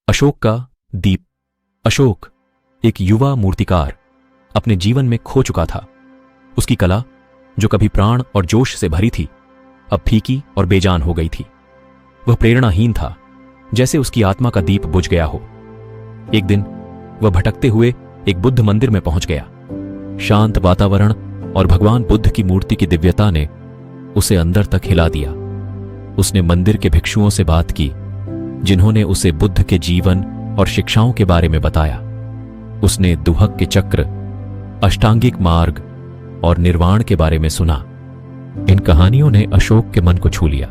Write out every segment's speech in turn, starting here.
अशोक का दीप। अशोक एक युवा मूर्तिकार अपने जीवन में खो चुका था। उसकी कला, जो कभी प्राण और जोश से भरी थी, अब फीकी और बेजान हो गई थी। वह प्रेरणाहीन था, जैसे उसकी आत्मा का दीप बुझ गया हो। एक दिन वह भटकते हुए एक बुद्ध मंदिर में पहुंच गया। शांत वातावरण और भगवान बुद्ध की मूर्ति की दिव्यता ने उसे अंदर तक हिला दिया। उसने मंदिर के भिक्षुओं से बात की, जिन्होंने उसे बुद्ध के जीवन और शिक्षाओं के बारे में बताया। उसने दुहक के चक्र, अष्टांगिक मार्ग और निर्वाण के बारे में सुना। इन कहानियों ने अशोक के मन को छू लिया,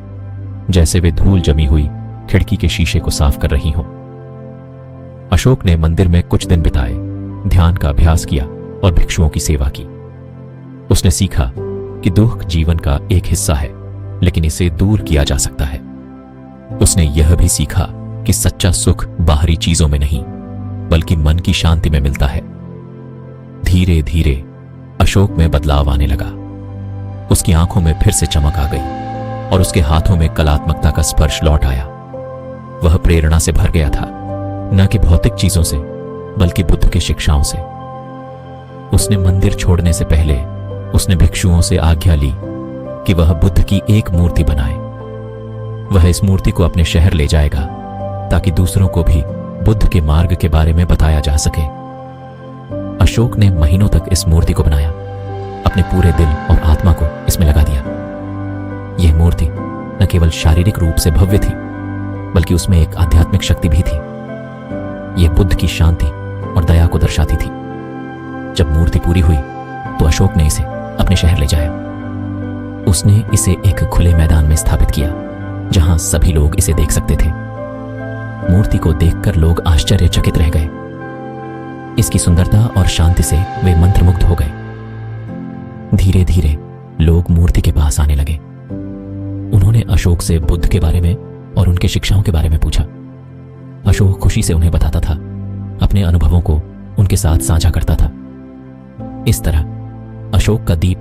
जैसे वे धूल जमी हुई खिड़की के शीशे को साफ कर रही हों। अशोक ने मंदिर में कुछ दिन बिताए, ध्यान का अभ्यास किया और भिक्षुओं की सेवा की। उसने सीखा कि दुख जीवन का एक हिस्सा है, लेकिन इसे दूर किया जा सकता है। उसने यह भी सीखा कि सच्चा सुख बाहरी चीजों में नहीं, बल्कि मन की शांति में मिलता है। धीरे धीरे अशोक में बदलाव आने लगा। उसकी आंखों में फिर से चमक आ गई और उसके हाथों में कलात्मकता का स्पर्श लौट आया। वह प्रेरणा से भर गया था, न कि भौतिक चीजों से, बल्कि बुद्ध की शिक्षाओं से। उसने मंदिर छोड़ने से पहले उसने भिक्षुओं से आज्ञा ली कि वह बुद्ध की एक मूर्ति बनाए। वह इस मूर्ति को अपने शहर ले जाएगा, ताकि दूसरों को भी बुद्ध के मार्ग के बारे में बताया जा सके। अशोक ने महीनों तक इस मूर्ति को बनाया, अपने पूरे दिल और आत्मा को इसमें लगा दिया। यह मूर्ति न केवल शारीरिक रूप से भव्य थी, बल्कि उसमें एक आध्यात्मिक शक्ति भी थी। यह बुद्ध की शांति और दया को दर्शाती थी। जब मूर्ति पूरी हुई तो अशोक ने इसे अपने शहर ले जाया। उसने इसे एक खुले मैदान में स्थापित किया, जहां सभी लोग इसे देख सकते थे। मूर्ति को देखकर लोग आश्चर्यचकित रह गए। इसकी सुंदरता और शांति से वे मंत्रमुग्ध हो गए। धीरे धीरे लोग मूर्ति के पास आने लगे। उन्होंने अशोक से बुद्ध के बारे में और उनके शिक्षाओं के बारे में पूछा। अशोक खुशी से उन्हें बताता था, अपने अनुभवों को उनके साथ साझा करता था। इस तरह अशोक का दीप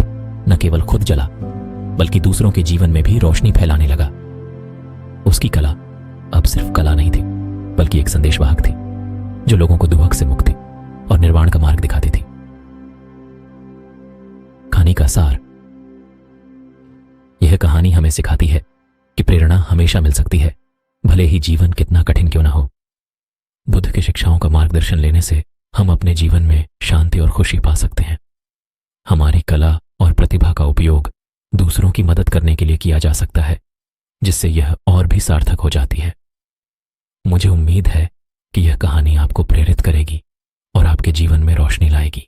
न केवल खुद जला, बल्कि दूसरों के जीवन में भी रोशनी फैलाने लगा। उसकी कला अब सिर्फ कला नहीं थी, बल्कि एक संदेशवाहक थी, जो लोगों को दुहक से मुक्ति और निर्वाण का मार्ग दिखाती थी। कहानी का सार। यह कहानी हमें सिखाती है कि प्रेरणा हमेशा मिल सकती है, भले ही जीवन कितना कठिन क्यों ना हो। बुद्ध की शिक्षाओं का मार्गदर्शन लेने से हम अपने जीवन में शांति और खुशी पा सकते हैं। हमारी कला और प्रतिभा का उपयोग दूसरों की मदद करने के लिए किया जा सकता है, जिससे यह और भी सार्थक हो जाती है। मुझे उम्मीद है कि यह कहानी आपको प्रेरित करेगी और आपके जीवन में रोशनी लाएगी।